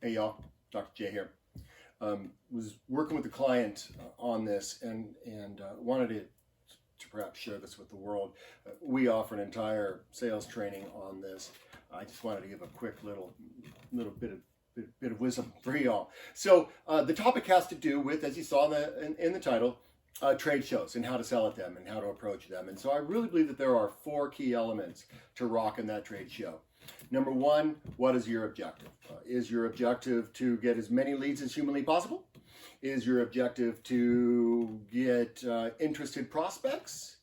Hey y'all, Dr. J here. Was working with a client on this and wanted to perhaps share this with the world. We offer an entire sales training on this. I just wanted to give a quick little bit of wisdom for y'all. So the topic has to do with, as you saw in the title, trade shows and how to sell at them and how to approach them. And so I really believe that there are 4 key elements to rocking that trade show. Number 1, what is your objective? Is your objective to get as many leads as humanly possible? Is your objective to get interested prospects?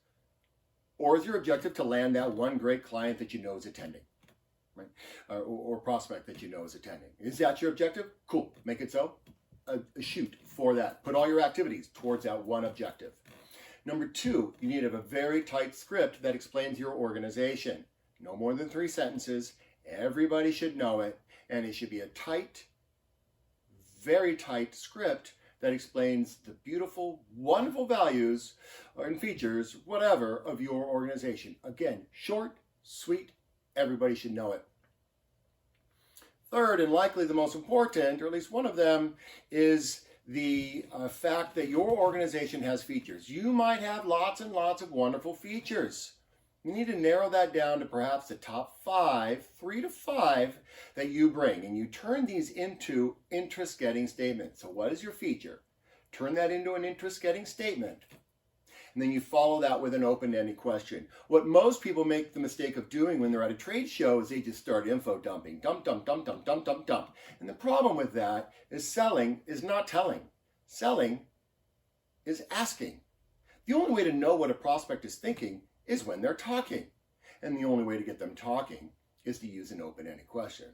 Or is your objective to land that one great client that you know is attending? Right? Or prospect that you know is attending. Is that your objective? Cool, make it so. Shoot for that. Put all your activities towards that one objective. Number 2, you need to have a very tight script that explains your organization. No more than 3 sentences. Everybody should know it. And it should be a tight, very tight script that explains the beautiful, wonderful values and features, whatever, of your organization. Again, short, sweet, everybody should know it. Third, and likely the most important, or at least one of them, is the fact that your organization has features. You might have lots and lots of wonderful features. You need to narrow that down to perhaps the top 5, 3 to 5 that you bring, and you turn these into interest-getting statements. So what is your feature? Turn that into an interest-getting statement, and then you follow that with an open-ended question. What most people make the mistake of doing when they're at a trade show is they just start info dumping. Dump, dump, dump, dump, dump, dump, dump. And the problem with that is selling is not telling. Selling is asking. The only way to know what a prospect is thinking is when they're talking. And the only way to get them talking is to use an open-ended question.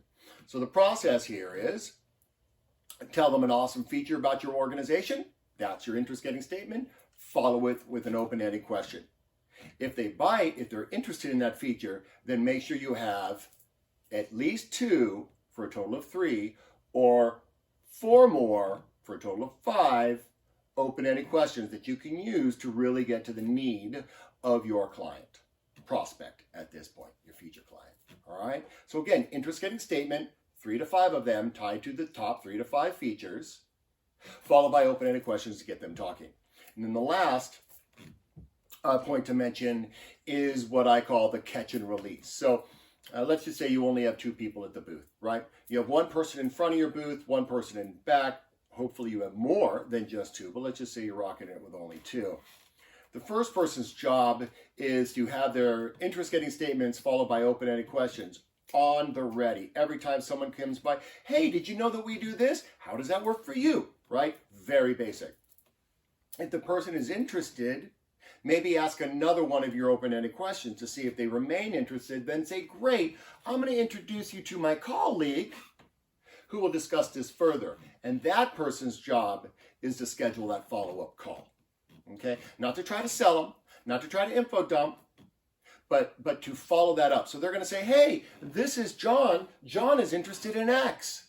So the process here is tell them an awesome feature about your organization. That's your interest-getting statement. Follow it with an open-ended question. If they bite, if they're interested in that feature, then make sure you have at least 2 for a total of 3, or 4 more for a total of 5 open-ended questions that you can use to really get to the need of your client, prospect at this point, your future client. All right. So again, interest-getting statement, 3 to 5 of them tied to the top 3 to 5 features, followed by open-ended questions to get them talking. And then the last point to mention is what I call the catch and release. So let's just say you only have 2 people at the booth, right? You have 1 person in front of your booth, 1 person in back. Hopefully you have more than just 2, but let's just say you're rocking it with only 2. The first person's job is to have their interest-getting statements followed by open-ended questions on the ready. Every time someone comes by, hey, did you know that we do this? How does that work for you? Right? Very basic. If the person is interested, maybe ask another one of your open-ended questions to see if they remain interested. Then say, great, I'm going to introduce you to my colleague who will discuss this further. And that person's job is to schedule that follow-up call. Okay? Not to try to sell them, not to try to info dump, but to follow that up. So they're going to say, hey, this is John. John is interested in X.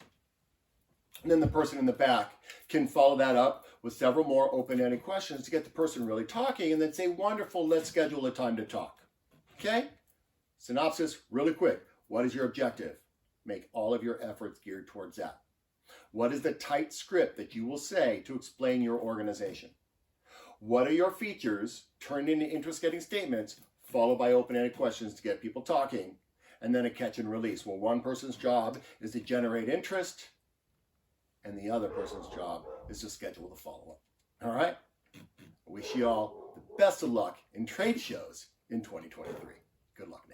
And then the person in the back can follow that up with several more open-ended questions to get the person really talking, and then say, wonderful, let's schedule a time to talk. Okay? Synopsis, really quick. What is your objective? Make all of your efforts geared towards that. What is the tight script that you will say to explain your organization? What are your features turned into interest-getting statements, followed by open-ended questions to get people talking, and then a catch and release? Well, one person's job is to generate interest, and the other person's job is to schedule the follow-up. All right? I wish you all the best of luck in trade shows in 2023. Good luck now.